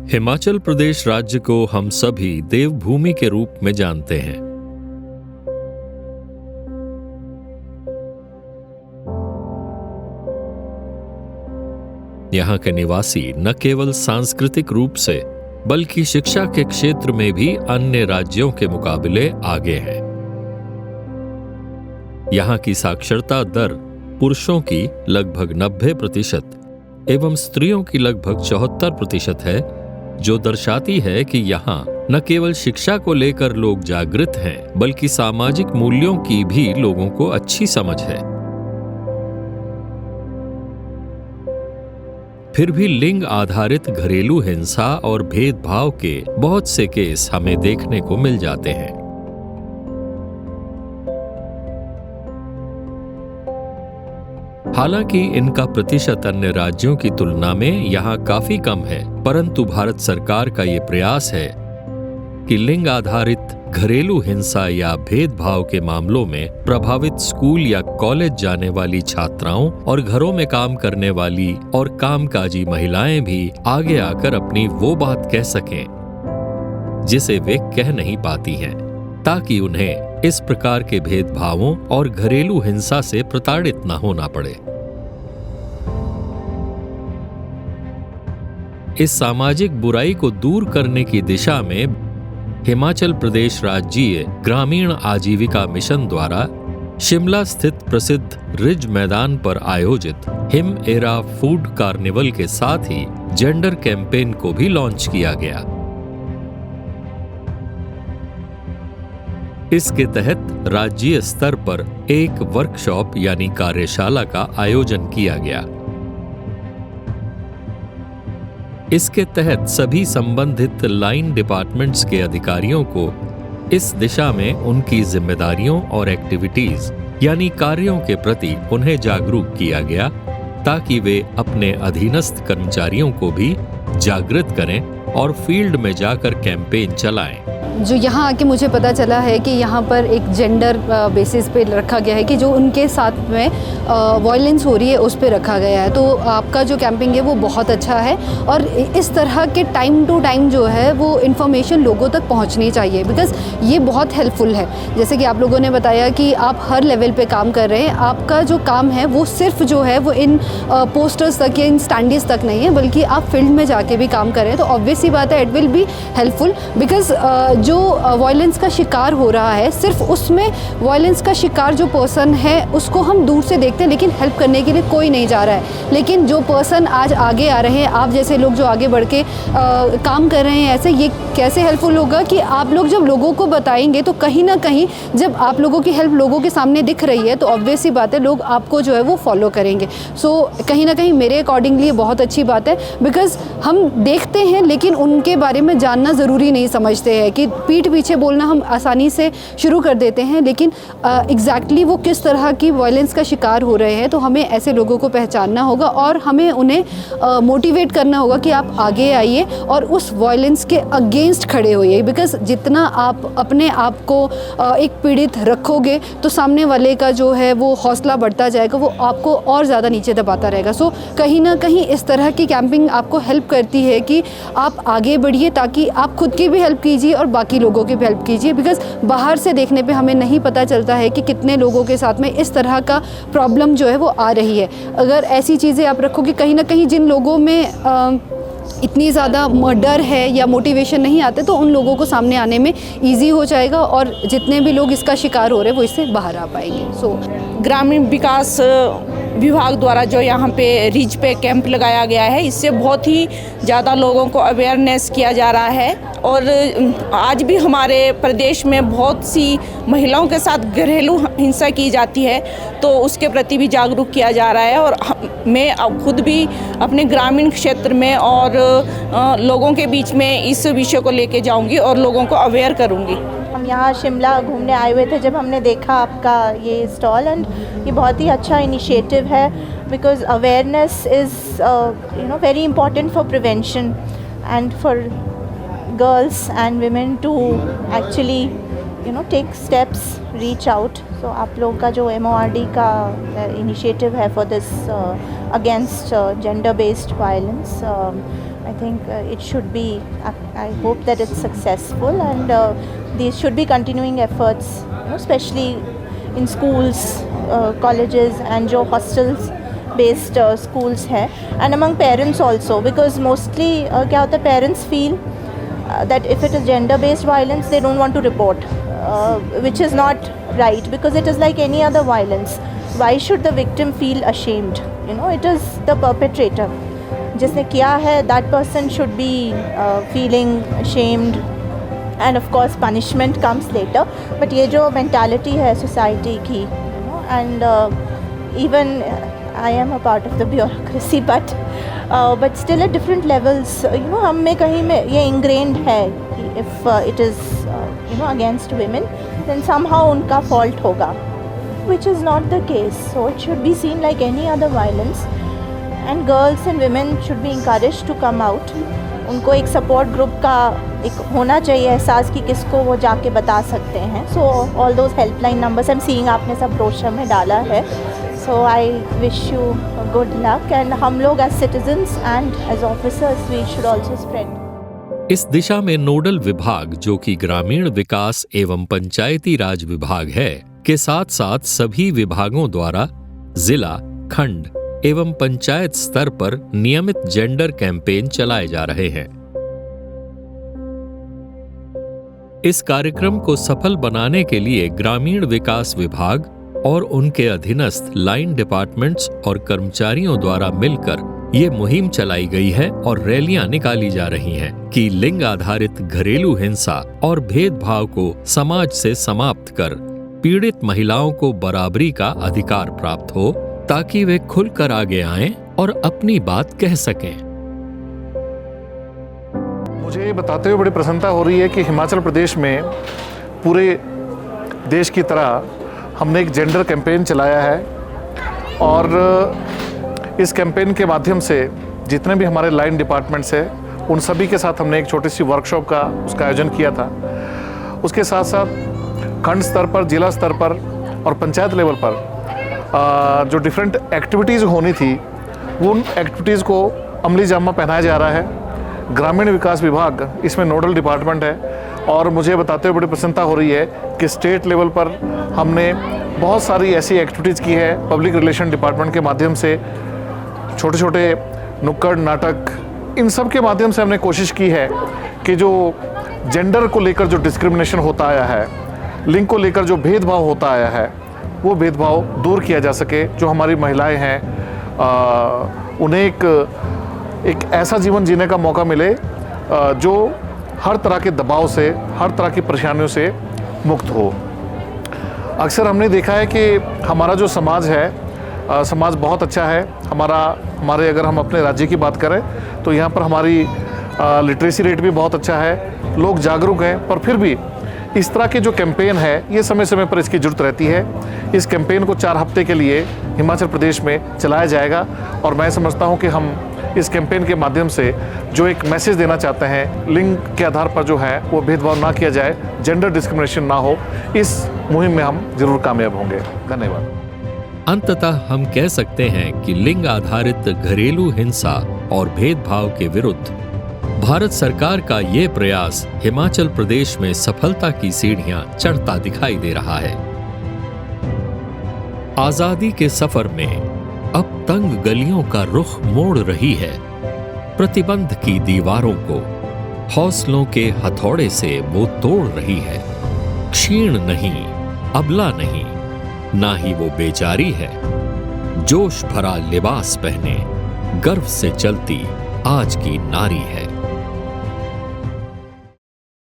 हिमाचल प्रदेश राज्य को हम सभी देवभूमि के रूप में जानते हैं। यहाँ के निवासी न केवल सांस्कृतिक रूप से बल्कि शिक्षा के क्षेत्र में भी अन्य राज्यों के मुकाबले आगे हैं। यहाँ की साक्षरता दर पुरुषों की लगभग 90% एवं स्त्रियों की लगभग 74% है, जो दर्शाती है कि यहाँ न केवल शिक्षा को लेकर लोग जागृत हैं, बल्कि सामाजिक मूल्यों की भी लोगों को अच्छी समझ है। फिर भी लिंग आधारित घरेलू हिंसा और भेदभाव के बहुत से केस हमें देखने को मिल जाते हैं। हालांकि इनका प्रतिशत अन्य राज्यों की तुलना में यहाँ काफी कम है, परंतु भारत सरकार का ये प्रयास है कि लिंग आधारित घरेलू हिंसा या भेदभाव के मामलों में प्रभावित स्कूल या कॉलेज जाने वाली छात्राओं और घरों में काम करने वाली और कामकाजी महिलाएं भी आगे आकर अपनी वो बात कह सकें जिसे वे कह नहीं पाती हैं, ताकि उन्हें इस प्रकार के भेदभावों और घरेलू हिंसा से प्रताड़ित न होना पड़े। इस सामाजिक बुराई को दूर करने की दिशा में हिमाचल प्रदेश राज्य ग्रामीण आजीविका मिशन द्वारा शिमला स्थित प्रसिद्ध रिज मैदान पर आयोजित हिम एरा फूड कार्निवल के साथ ही जेंडर कैंपेन को भी लॉन्च किया गया। इसके तहत राज्य स्तर पर एक वर्कशॉप यानी कार्यशाला का आयोजन किया गया। इसके तहत सभी संबंधित लाइन डिपार्टमेंट्स के अधिकारियों को इस दिशा में उनकी जिम्मेदारियों और एक्टिविटीज यानी कार्यों के प्रति उन्हें जागरूक किया गया, ताकि वे अपने अधीनस्थ कर्मचारियों को भी जागृत करें और फील्ड में जाकर कैंपेन चलाएं। जो यहाँ आके मुझे पता चला है कि यहाँ पर एक जेंडर बेसिस पे रखा गया है कि जो उनके साथ में वायलेंस हो रही है उस पे रखा गया है। तो आपका जो कैंपिंग है वो बहुत अच्छा है और इस तरह के टाइम टू टाइम जो है वो इन्फॉर्मेशन लोगों तक पहुँचनी चाहिए, बिकॉज़ ये बहुत हेल्पफुल है। जैसे कि आप लोगों ने बताया कि आप हर लेवल पे काम कर रहे हैं, आपका जो काम है वो सिर्फ जो है वो इन पोस्टर्स तक या इन स्टैंडीज तक नहीं है, बल्कि आप फील्ड में जाके भी काम कर रहे हैं। तो ऑब्वियस सी बात है it will be helpful, because जो वायलेंस का शिकार हो रहा है, सिर्फ उसमें वायलेंस का शिकार जो पर्सन है उसको हम दूर से देखते हैं, लेकिन हेल्प करने के लिए कोई नहीं जा रहा है। लेकिन जो पर्सन आज आगे आ रहे हैं, आप जैसे लोग जो आगे बढ़ के काम कर रहे हैं, ऐसे ये कैसे हेल्पफुल होगा कि आप लोग जब लोगों को बताएंगे तो कहीं ना कहीं जब आप लोगों की हेल्प लोगों के सामने दिख रही है तो ऑब्वियस सी बात है लोग आपको जो है वो फॉलो करेंगे। सो कहीं ना कहीं मेरे अकॉर्डिंगली ये बहुत अच्छी बात है, बिकॉज हम देखते हैं लेकिन उनके बारे में जानना ज़रूरी नहीं समझते हैं कि पीठ पीछे बोलना हम आसानी से शुरू कर देते हैं, लेकिन एग्जैक्टली वो किस तरह की वायलेंस का शिकार हो रहे हैं। तो हमें ऐसे लोगों को पहचानना होगा और हमें उन्हें मोटिवेट करना होगा कि आप आगे आइए और उस वायलेंस के अगेंस्ट खड़े होइए, बिकॉज जितना आप अपने आप को एक पीड़ित रखोगे तो सामने वाले का जो है वो हौसला बढ़ता जाएगा, वो आपको और ज़्यादा नीचे दबाता रहेगा। सो कहीं ना कहीं इस तरह की कैंपिंग आपको हेल्प करती है कि आप आगे बढ़िए, ताकि आप खुद की भी हेल्प कीजिए और बाकी लोगों की भी हेल्प कीजिए, बिकॉज बाहर से देखने पे हमें नहीं पता चलता है कि कितने लोगों के साथ में इस तरह का प्रॉब्लम जो है वो आ रही है। अगर ऐसी चीज़ें आप रखोगे, कहीं ना कहीं जिन लोगों में इतनी ज़्यादा डर है या मोटिवेशन नहीं आते, तो उन लोगों को सामने आने में ईजी हो जाएगा और जितने भी लोग इसका शिकार हो रहे हैं वो इससे बाहर आ पाएंगे। सो ग्रामीण विकास विभाग द्वारा जो यहाँ पे रिज पे कैंप लगाया गया है, इससे बहुत ही ज़्यादा लोगों को अवेयरनेस किया जा रहा है और आज भी हमारे प्रदेश में बहुत सी महिलाओं के साथ घरेलू हिंसा की जाती है, तो उसके प्रति भी जागरूक किया जा रहा है। और मैं खुद भी अपने ग्रामीण क्षेत्र में और लोगों के बीच में इस विषय को लेके जाऊंगी और लोगों को अवेयर करूंगी। हम यहाँ शिमला घूमने आए हुए थे जब हमने देखा आपका ये स्टॉल, एंड ये बहुत ही अच्छा इनिशिएटिव है, because awareness is very important for prevention and for girls and women to actually take steps reach out. So आप लोगों का जो MORD का initiative है for this against gender-based violence, I think it should be. I hope that it's successful, and these should be continuing efforts, especially in schools, colleges, and जो hostels based schools है, and among parents also, because mostly क्या होता है, parents feel that if it is gender based violence they don't want to report, which is not right, because it is like any other violence. Why should the victim feel ashamed? It is the perpetrator. जिसने किया है, that person should be feeling ashamed, and of course punishment comes later. But ये जो mentality है society की, and even I am a part of the bureaucracy, but still at different levels, हम में कहीं में ये ingrained है कि if it is against women, then somehow उनका fault होगा, which is not the case. So it should be seen like any other violence. And girls and women should be encouraged to come out. उनको एक support group का एक होना चाहिए एहसास कि किसको वो जाके बता सकते हैं. So all those helpline numbers I am seeing आपने सब ब्रोशर में डाला है. So I wish you good luck, and हम लोग as citizens and as officers we should also spread. इस दिशा में नोडल विभाग, जो कि ग्रामीण विकास एवं पंचायती राज विभाग है, के साथ साथ सभी विभागों द्वारा जिला, खंड एवं पंचायत स्तर पर नियमित जेंडर कैंपेन चलाए जा रहे हैं. इस कार्यक्रम को सफल बनाने के लिए ग्रामीण विकास विभाग और उनके अधीनस्थ लाइन डिपार्टमेंट्स और कर्मचारियों द्वारा मिलकर ये मुहिम चलाई गई है और रैलियां निकाली जा रही हैं कि लिंग आधारित घरेलू हिंसा और भेदभाव को समाज से समाप्त कर पीड़ित महिलाओं को बराबरी का अधिकार प्राप्त हो, ताकि वे खुलकर आगे आएं और अपनी बात कह सकें. मुझे ये बताते हुए बड़ी प्रसन्नता हो रही है कि हिमाचल प्रदेश में पूरे देश की तरह हमने एक जेंडर कैंपेन चलाया है, और इस कैंपेन के माध्यम से जितने भी हमारे लाइन डिपार्टमेंट्स हैं उन सभी के साथ हमने एक छोटी सी वर्कशॉप का उसका आयोजन किया था. उसके साथ साथ खंड स्तर पर, जिला स्तर पर और पंचायत लेवल पर जो डिफरेंट एक्टिविटीज़ होनी थी, उन एक्टिविटीज़ को अमली जामा पहनाया जा रहा है. ग्रामीण विकास विभाग इसमें नोडल डिपार्टमेंट है, और मुझे बताते हुए बड़ी प्रसन्नता हो रही है कि स्टेट लेवल पर हमने बहुत सारी ऐसी एक्टिविटीज़ की है. पब्लिक रिलेशन डिपार्टमेंट के माध्यम से छोटे छोटे नुक्कड़ नाटक, इन सब के माध्यम से हमने कोशिश की है कि जो जेंडर को लेकर जो डिस्क्रिमिनेशन होता आया है, लिंग को लेकर जो भेदभाव होता आया है, वो भेदभाव दूर किया जा सके. जो हमारी महिलाएं हैं उन्हें एक ऐसा जीवन जीने का मौका मिले जो हर तरह के दबाव से, हर तरह की परेशानियों से मुक्त हो. अक्सर हमने देखा है कि हमारा जो समाज है, समाज बहुत अच्छा है. हमारे अगर हम अपने राज्य की बात करें तो यहाँ पर हमारी लिटरेसी रेट भी बहुत अच्छा है, लोग जागरूक हैं, पर फिर भी इस तरह के जो कैंपेन है ये समय समय पर इसकी जरूरत रहती है. इस कैंपेन को 4 हफ्ते के लिए हिमाचल प्रदेश में चलाया जाएगा, और मैं समझता हूँ कि हम इस कैंपेन के माध्यम से जो एक मैसेज देना चाहते हैं, लिंग के आधार पर जो है वो भेदभाव ना किया जाए, जेंडर डिस्क्रिमिनेशन ना हो, इस मुहिम में हम जरूर कामयाब होंगे. धन्यवाद. अंततः हम कह सकते हैं कि लिंग आधारित घरेलू हिंसा और भेदभाव के विरुद्ध भारत सरकार का ये प्रयास हिमाचल प्रदेश में सफलता की सीढ़ियां चढ़ता दिखाई दे रहा है. आजादी के सफर में अब तंग गलियों का रुख मोड़ रही है. प्रतिबंध की दीवारों को हौसलों के हथौड़े से वो तोड़ रही है. क्षीण नहीं, अबला नहीं, ना ही वो बेजारी है. जोश भरा लिबास पहने गर्व से चलती आज की नारी है.